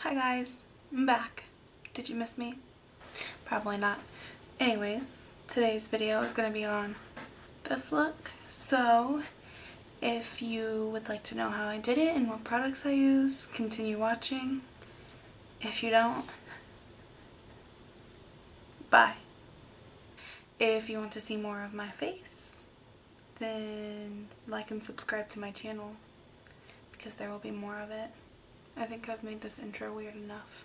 Hi guys, I'm back. Did you miss me? Probably not. Anyways, today's video is going to be on this look. So, if you would like to know how I did it and what products I use, continue watching. If you don't, bye. If you want to see more of my face, then like and subscribe to my channel because there will be more of it. I think I've made this intro weird enough.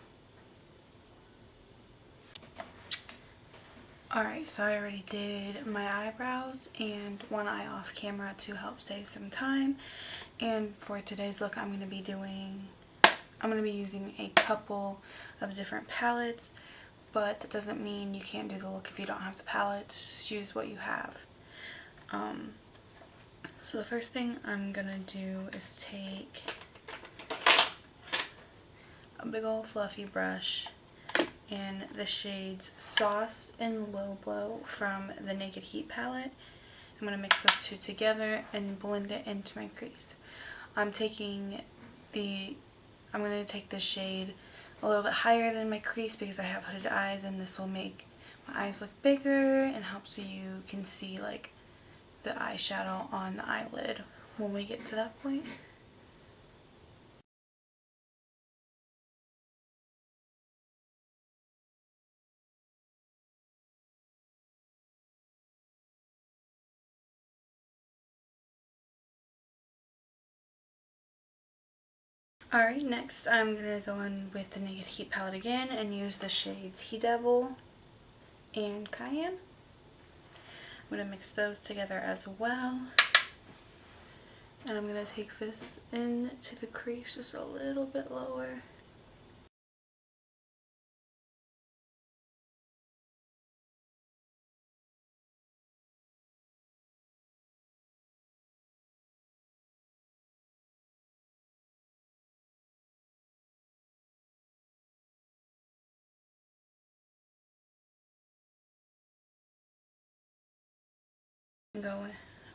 Alright, so I already did my eyebrows and one eye off camera to help save some time. And for today's look, I'm going to be using a couple of different palettes, but that doesn't mean you can't do the look if you don't have the palettes. Just use what you have. So the first thing I'm going to do is take a big old fluffy brush in the shades Sauce and Low Blow from the Naked Heat palette. I'm going to mix those two together and blend it into my crease. I'm going to take the shade a little bit higher than my crease because I have hooded eyes, and this will make my eyes look bigger and help so you can see like the eyeshadow on the eyelid when we get to that point. Alright, next I'm going to go in with the Naked Heat palette again and use the shades He Devil and Cayenne. I'm going to mix those together as well. And I'm going to take this into the crease just a little bit lower.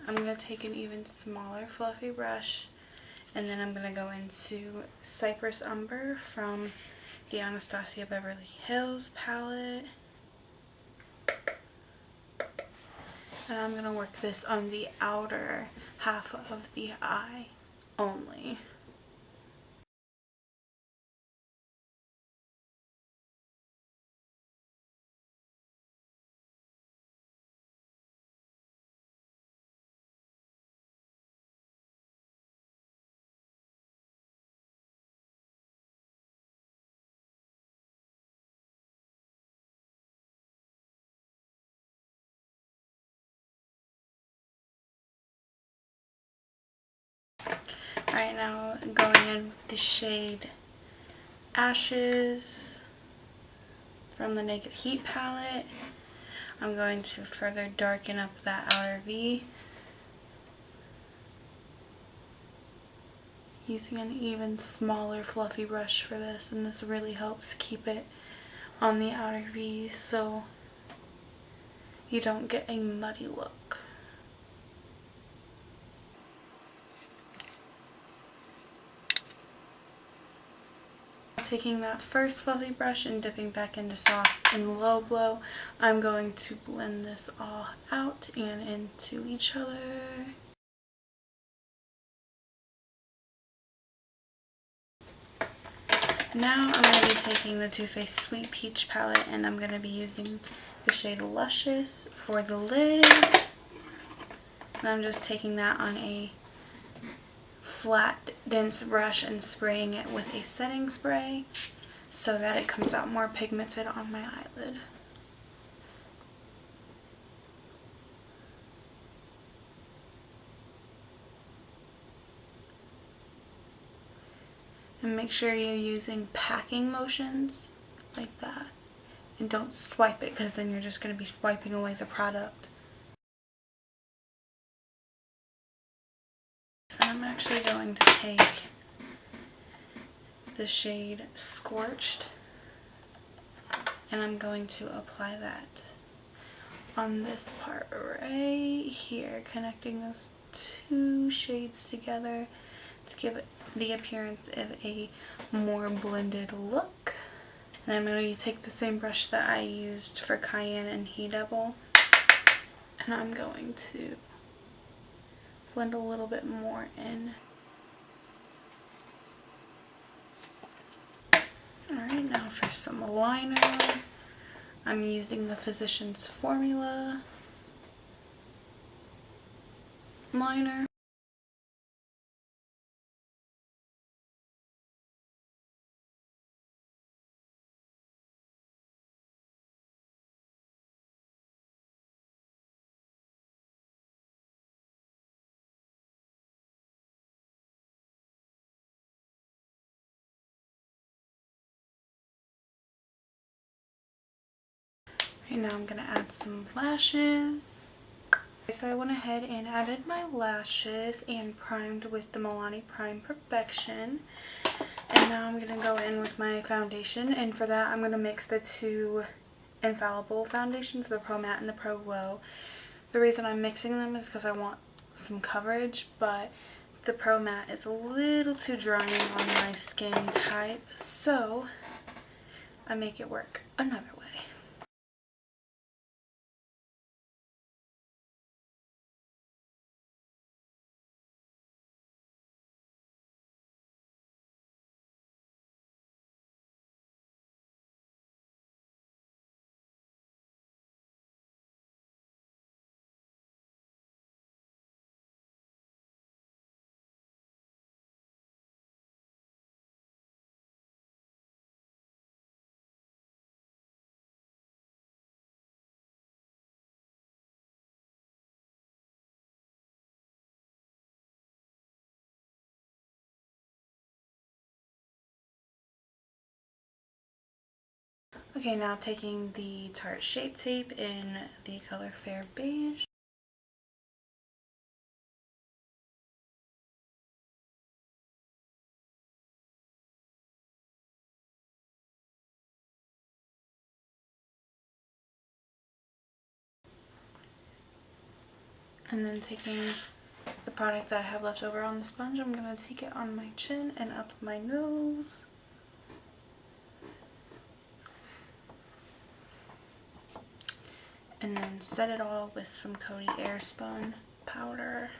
I'm going to take an even smaller fluffy brush, and then I'm going to go into Cypress Umber from the Anastasia Beverly Hills palette. And I'm going to work this on the outer half of the eye only. Alright, now going in with the shade Ashes from the Naked Heat palette. I'm going to further darken up that outer V using an even smaller fluffy brush for this, and this really helps keep it on the outer V so you don't get a muddy look. Taking that first fluffy brush and dipping back into Sauce and Low Blow, I'm going to blend this all out and into each other. Now I'm going to be taking the Too Faced Sweet Peach palette, and I'm going to be using the shade Luscious for the lid. And I'm just taking that on a flat, dense brush and spraying it with a setting spray so that it comes out more pigmented on my eyelid. And make sure you're using packing motions like that. And don't swipe it, because then you're just going to be swiping away the product. So I'm actually going to take the shade Scorched, and I'm going to apply that on this part right here, connecting those two shades together. to give it the appearance of a more blended look. And I'm going to take the same brush that I used for Cayenne and He Double, and I'm going to blend a little bit more in. Alright, now for some liner, I'm using the Physicians Formula liner. Right now I'm going to add some lashes. So I went ahead and added my lashes and primed with the Milani Prime Perfection. And now I'm going to go in with my foundation, and for that I'm going to mix the two Infallible foundations, the Pro Matte and the Pro Glow. The reason I'm mixing them is because I want some coverage, but the Pro Matte is a little too drying on my skin type, so I make it work another way. Okay, now taking the Tarte Shape Tape in the color Fair Beige. And then taking the product that I have left over on the sponge, I'm going to take it on my chin and up my nose. And then set it all with some Cotys Airspun powder.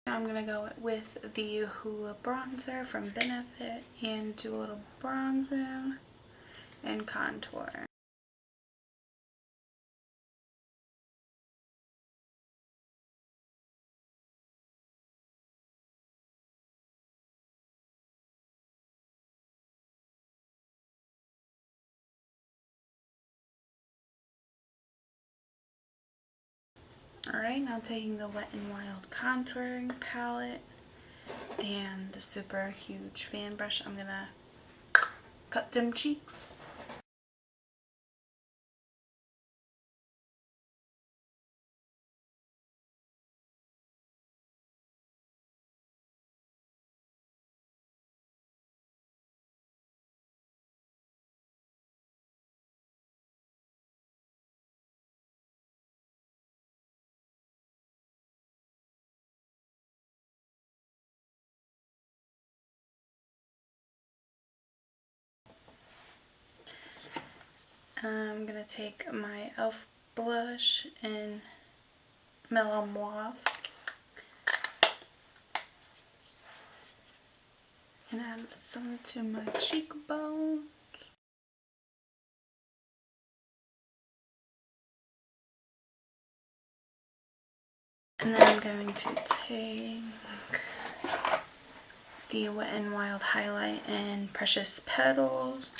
Now I'm going to go with the Hoola bronzer from Benefit and do a little bronzer and contour. Alright, now taking the Wet n Wild contouring palette and the super huge fan brush, I'm gonna cut them cheeks. I'm gonna take my e.l.f. blush in Mellow Mauve and add some to my cheekbone. And then I'm going to take the Wet n Wild highlight in Precious Petals.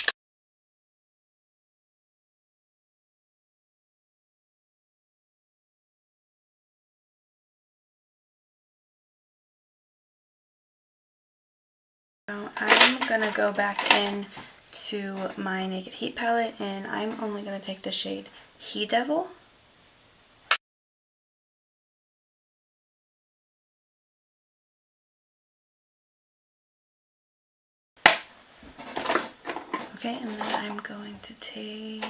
So I'm going to go back in to my Naked Heat palette, and I'm only going to take the shade He Devil. Okay, and then I'm going to take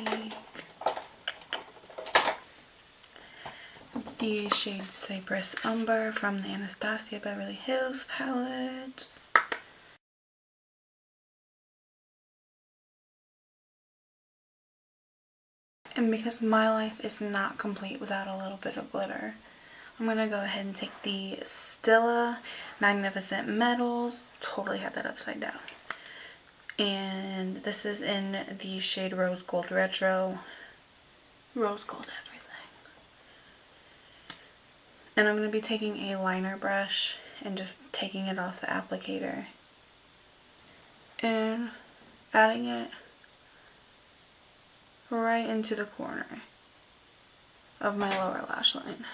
the shade Cypress Umber from the Anastasia Beverly Hills palette. And because my life is not complete without a little bit of glitter, I'm going to go ahead and take the Stila Magnificent Metals. Totally had that upside down. And this is in the shade Rose Gold Retro. Rose Gold everything. And I'm going to be taking a liner brush and just taking it off the applicator. And adding it right into the corner of my lower lash line.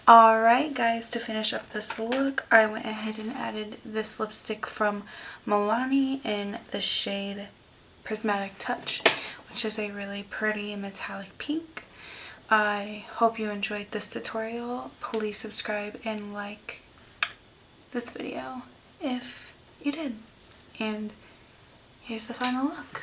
Alright guys, to finish up this look, I went ahead and added this lipstick from Milani in the shade Prismatic Touch, which is a really pretty metallic pink. I hope you enjoyed this tutorial. Please subscribe and like this video if you did. And here's the final look.